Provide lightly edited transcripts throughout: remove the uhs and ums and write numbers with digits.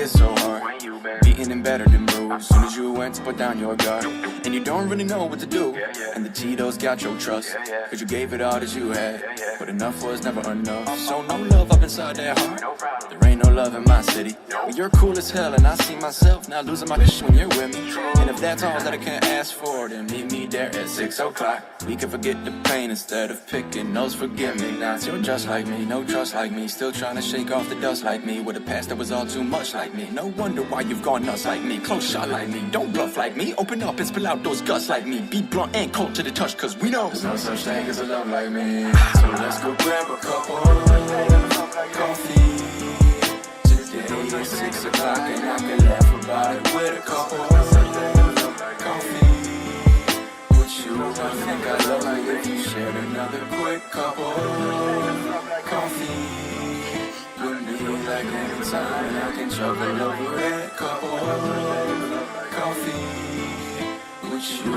get so hard. Beaten and battered and bruised. Soon as you went to put down your guard. And you don't really know what to do. And the Tito's got your trust. Cause you gave it all that you had. But enough was never enough. So no love up inside that heart. There ain't no love in my city. But you're cool as hell and I see myself now losing my shit when you're with me. And if that's all that I can ask for, then meet me there at 6 o'clock. We can forget the pain instead of picking those forgive-me-nots. You're just like me, no trust like me. Still trying to shake off the dust like me. With a past that was all too much like me. No wonder why you've gone nuts like me. Close shot like me, don't bluff like me. Open up and spill out those guts like me. Be blunt and cold to the touch, cause we know there's no such thing as a love like me. So let's go grab a couple coffee. Today is 6 o'clock and I can laugh about it with a couple coffee. With you, I think I'd love like if you shared another quick couple coffee. With me like anytime and I can chuckle over that couple coffee. With you.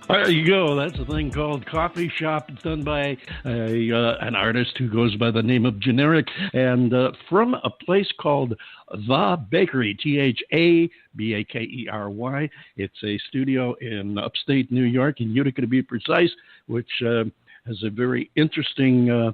There you go. That's a thing called Coffee Shop. It's done by an artist who goes by the name of Generic, and from a place called The Bakery, THABAKERY. It's a studio in upstate New York, in Utica to be precise, which has a very interesting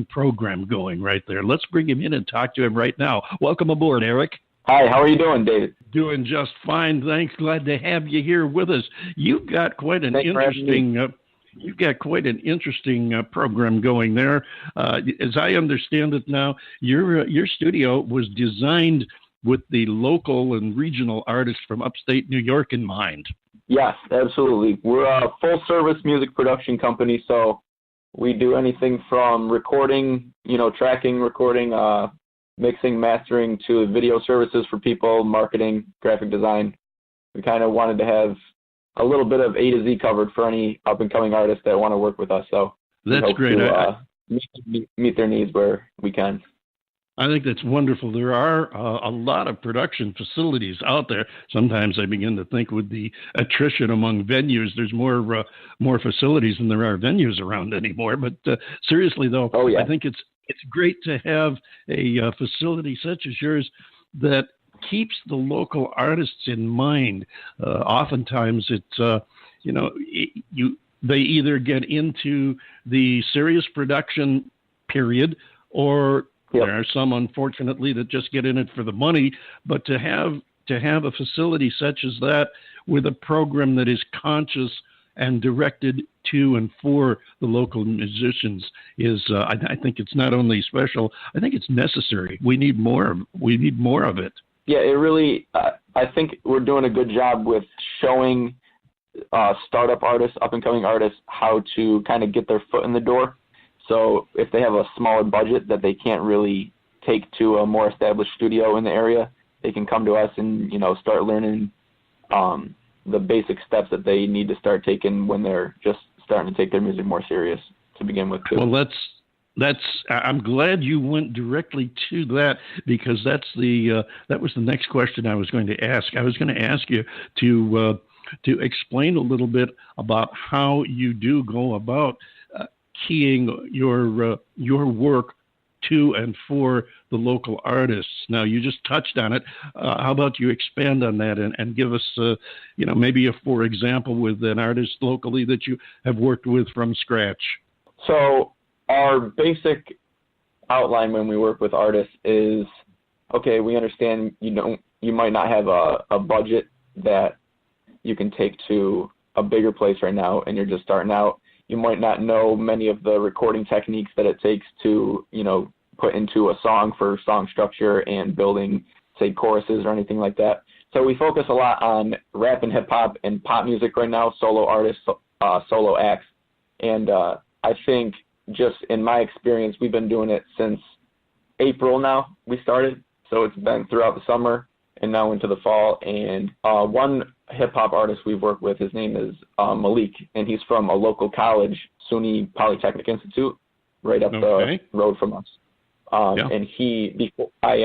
program going right there. Let's bring him in and talk to him right now. Welcome aboard, Eric. Hi, how are you doing, David? Doing just fine, thanks. Glad to have you here with us. You've got quite an interesting program going there. As I understand it now, your studio was designed with the local and regional artists from upstate New York in mind. Yes, absolutely. We're a full-service music production company, so we do anything from recording, tracking, recording, mixing, mastering, to video services for people, marketing, graphic design. We kind of wanted to have a little bit of A to Z covered for any up-and-coming artists that want to work with us. So that's great. To, meet their needs where we can. I think that's wonderful. There are a lot of production facilities out there. Sometimes I begin to think with the attrition among venues, there's more facilities than there are venues around anymore. But seriously, though, oh, yeah. I think it's great to have a facility such as yours that keeps the local artists in mind. Oftentimes, it's they either get into the serious production period, or there are some, unfortunately, that just get in it for the money. But to have a facility such as that with a program that is conscious and directed to and for the local musicians is, I think it's not only special, I think it's necessary. We need more of it. Yeah, it really, I think we're doing a good job with showing startup artists, up-and-coming artists, how to kind of get their foot in the door. So if they have a smaller budget that they can't really take to a more established studio in the area, they can come to us and, start learning the basic steps that they need to start taking when they're just starting to take their music more serious to begin with, too. Well, I'm glad you went directly to that, because that was the next question I was going to ask. I was going to ask you to explain a little bit about how you do go about keying your work to and for the local artists. Now, you just touched on it. How about you expand on that and give us, maybe for example, with an artist locally that you have worked with from scratch? So our basic outline when we work with artists is, okay, we understand you might not have a budget that you can take to a bigger place right now, and you're just starting out. You might not know many of the recording techniques that it takes to, put into a song for song structure and building, say, choruses or anything like that. So we focus a lot on rap and hip-hop and pop music right now, solo artists, solo acts. And I think just in my experience, we've been doing it since April now we started. So it's been throughout the summer and now into the fall. And one hip-hop artist we've worked with, his name is Malik, and he's from a local college, SUNY Polytechnic Institute, right up the road from us. And I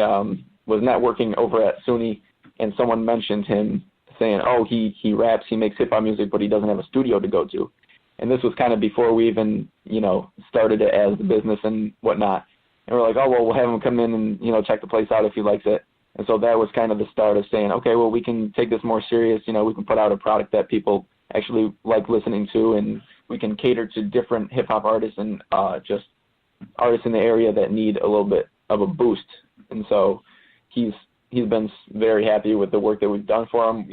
was networking over at SUNY, and someone mentioned him saying, oh, he raps, he makes hip-hop music, but he doesn't have a studio to go to. And this was kind of before we even, started it as a business and whatnot. And we're like, oh, well, we'll have him come in and, check the place out if he likes it. And so that was kind of the start of saying, okay, well, we can take this more serious. We can put out a product that people actually like listening to, and we can cater to different hip-hop artists and just artists in the area that need a little bit of a boost. And so he's been very happy with the work that we've done for him.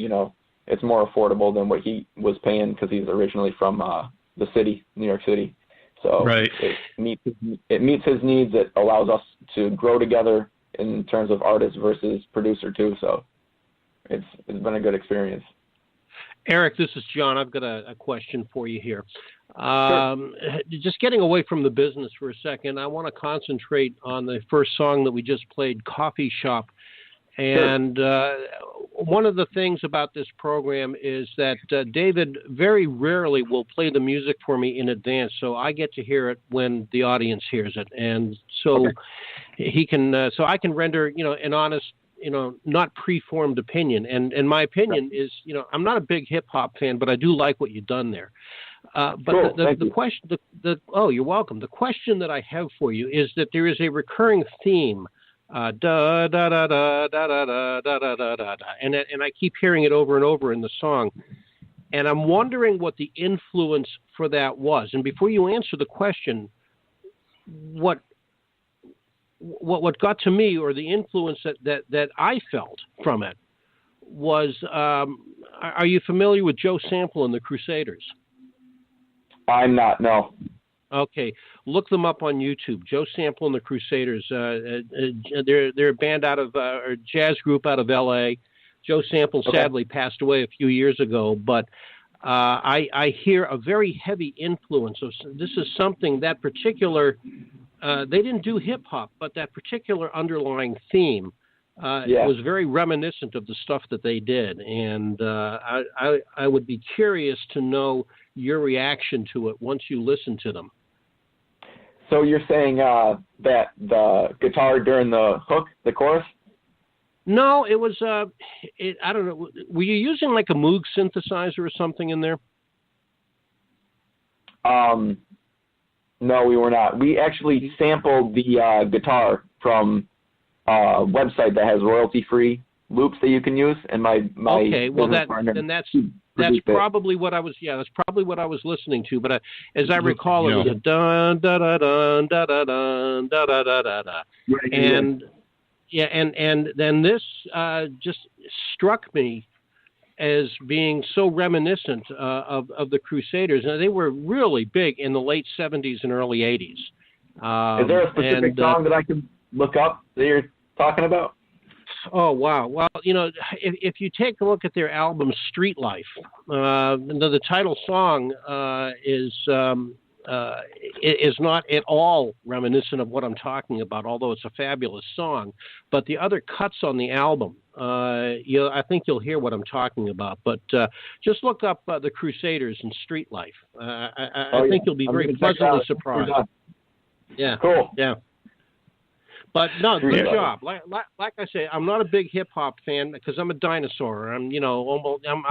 It's more affordable than what he was paying because he's originally from the city, New York City. So right. it meets his needs. It allows us to grow together in terms of artist versus producer too. So it's been a good experience. Eric, this is John. I've got a question for you here. Sure. Just getting away from the business for a second, I want to concentrate on the first song that we just played, Coffee Shop. And one of the things about this program is that David very rarely will play the music for me in advance, so I get to hear it when the audience hears it, and so he can, so I can render, an honest, not preformed opinion. And my opinion is, I'm not a big hip hop fan, but I do like what you've done there. But cool. the question, oh, you're welcome. The question that I have for you is that there is a recurring theme. Da da da da da da da da da da da, and I keep hearing it over and over in the song, and I'm wondering what the influence for that was. And before you answer the question, what got to me, or the influence that I felt from it, was are you familiar with Joe Sample and the Crusaders? I'm not, no. Okay, look them up on YouTube. Joe Sample and the Crusaders. They're a band out of or jazz group out of L.A. Joe Sample sadly passed away a few years ago, but I hear a very heavy influence. This is something that particular. They didn't do hip hop, but that particular underlying theme was very reminiscent of the stuff that they did, and I would be curious to know your reaction to it once you listen to them. So you're saying that the guitar during the hook, the chorus? No, it was, I don't know. Were you using like a Moog synthesizer or something in there? No, we were not. We actually sampled the guitar from a website that has royalty-free loops that you can use, and my okay, well that's probably it. what I was. Yeah, that's probably what I was listening to. But as I recall, it was a dun da da dun da da dun da da da da da, and and then this just struck me as being so reminiscent of the Crusaders. Now, they were really big in the late 70s and early 80s. Is there a specific song that I can look up that you're talking about? Oh, wow. Well, if you take a look at their album Street Life, the title song is not at all reminiscent of what I'm talking about, although it's a fabulous song. But the other cuts on the album, I think you'll hear what I'm talking about. But just look up the Crusaders and Street Life. I think you'll be very pleasantly surprised. Yeah. Cool. Yeah. But no, good job. Like I say, I'm not a big hip hop fan because I'm a dinosaur. I'm almost I'm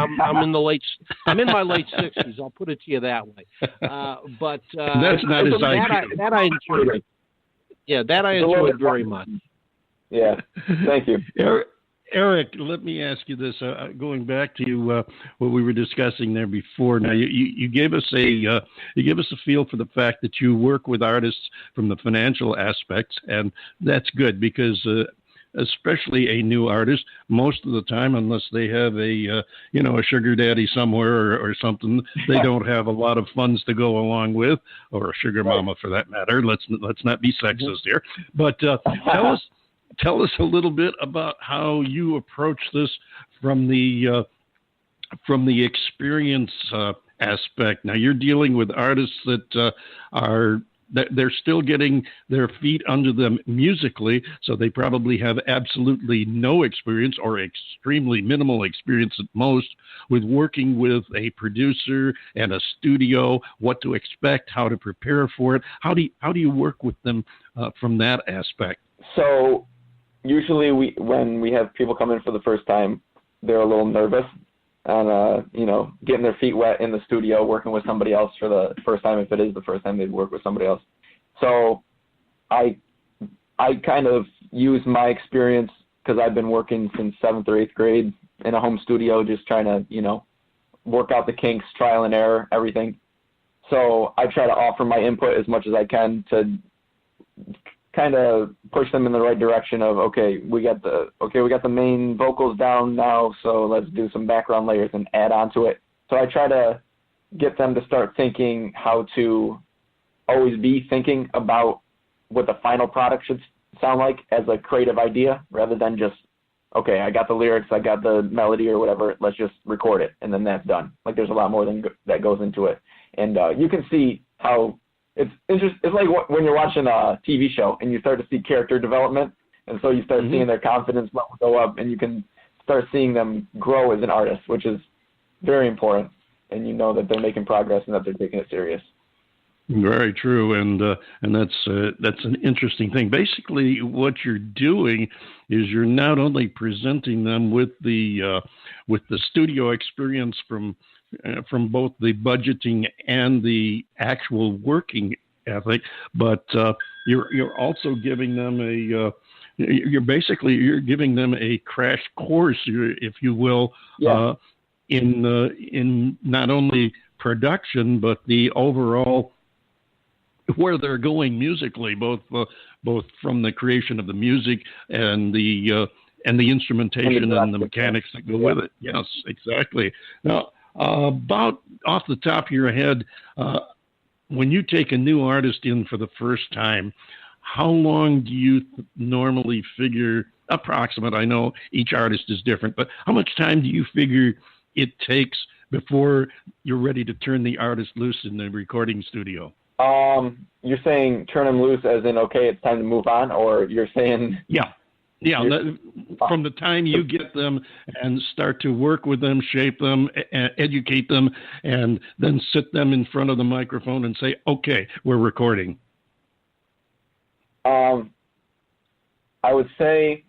in my late 60s. I'll put it to you that way. But that's not as that I enjoyed. Yeah, that I enjoyed very much. Yeah, thank you. Eric, let me ask you this. Going back to what we were discussing there before. Now, you gave us a feel for the fact that you work with artists from the financial aspects, and that's good because especially a new artist, most of the time, unless they have a sugar daddy somewhere or something, they don't have a lot of funds to go along with, or a sugar mama for that matter. Let's not be sexist here, but Tell us a little bit about how you approach this from the experience aspect. Now, you're dealing with artists that are they're still getting their feet under them musically, so they probably have absolutely no experience or extremely minimal experience at most with working with a producer and a studio, what to expect, how to prepare for it. How do you work with them from that aspect? So usually when we have people come in for the first time, they're a little nervous and, getting their feet wet in the studio, working with somebody else for the first time, if it is the first time they've worked with somebody else. So I kind of use my experience, because I've been working since 7th or 8th grade in a home studio, just trying to, work out the kinks, trial and error, everything. So I try to offer my input as much as I can to kind of push them in the right direction of, we got the main vocals down now, so let's do some background layers and add on to it. So I try to get them to start thinking how to always be thinking about what the final product should sound like as a creative idea, rather than just, I got the lyrics, I got the melody or whatever, let's just record it, and then that's done. Like, there's a lot more that goes into it. And you can see how it's interesting. It's like when you're watching a TV show and you start to see character development, and so you start seeing their confidence level go up, and you can start seeing them grow as an artist, which is very important. And you know that they're making progress and that they're taking it serious. Very true, and that's an interesting thing. Basically, what you're doing is you're not only presenting them with the studio experience from both the budgeting and the actual working ethic, but you're also giving them you're giving them a crash course, if you will, in not only production but the overall where they're going musically, both from the creation of the music and the instrumentation and the mechanics that go with it. Yes, exactly. Now, about off the top of your head, when you take a new artist in for the first time, how long do you normally figure, approximate, I know each artist is different, but how much time do you figure it takes before you're ready to turn the artist loose in the recording studio? You're saying turn them loose as in, it's time to move on, or you're saying... Yeah, from the time you get them and start to work with them, shape them, educate them, and then sit them in front of the microphone and say, we're recording. I would say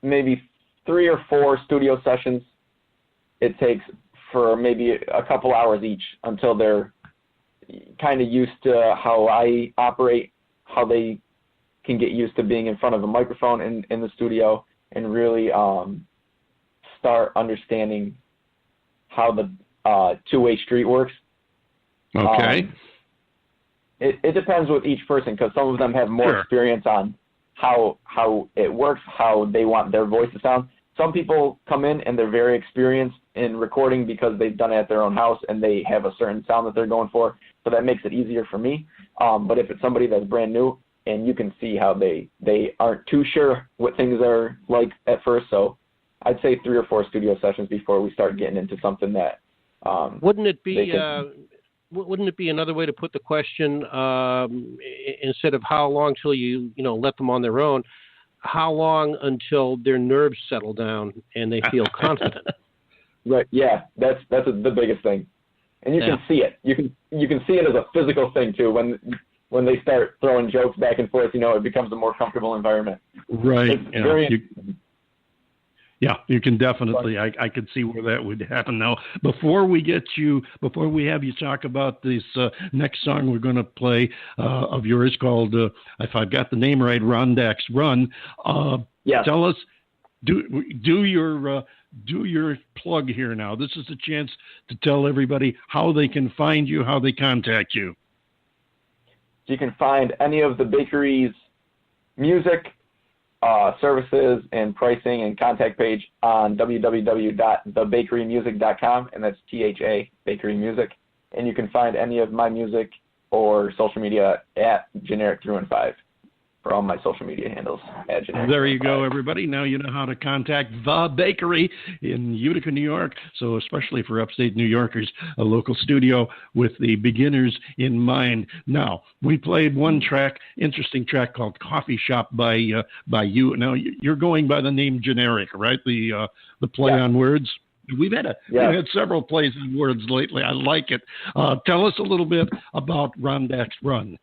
maybe 3 or 4 studio sessions it takes for maybe a couple hours each until they're kind of used to how I operate, how they can get used to being in front of a microphone in the studio, and really start understanding how the two-way street works. Okay. It depends with each person, because some of them have more experience on how it works, how they want their voice to sound. Some people come in and they're very experienced in recording because they've done it at their own house and they have a certain sound that they're going for, so that makes it easier for me. But if it's somebody that's brand new, and you can see how they aren't too sure what things are like at first, so I'd say 3 or 4 studio sessions before we start getting into something that wouldn't it be another way to put the question, instead of how long till you let them on their own, how long until their nerves settle down and they feel confident? Right. Yeah, that's the biggest thing, and you can see it. You can see it as a physical thing too. When they start throwing jokes back and forth, it becomes a more comfortable environment. Right. You can definitely, I could see where that would happen. Now, before we have you talk about this next song we're going to play of yours called, if I've got the name right, Rondax Run. Tell us, do your plug here now. This is a chance to tell everybody how they can find you, how they contact you. You can find any of the bakery's music, services, and pricing and contact page on www.thebakerymusic.com, and that's THA, Bakery Music. And you can find any of my music or social media at Generic 315. for all my social media handles. There you go, everybody. Now you know how to contact The Bakery in Utica, New York. So especially for upstate New Yorkers, a local studio with the beginners in mind. Now, we played one track, interesting track called Coffee Shop by you. Now, you're going by the name Generic, right? The play on words. We've had several plays on words lately. I like it. Tell us a little bit about Rondak's Run.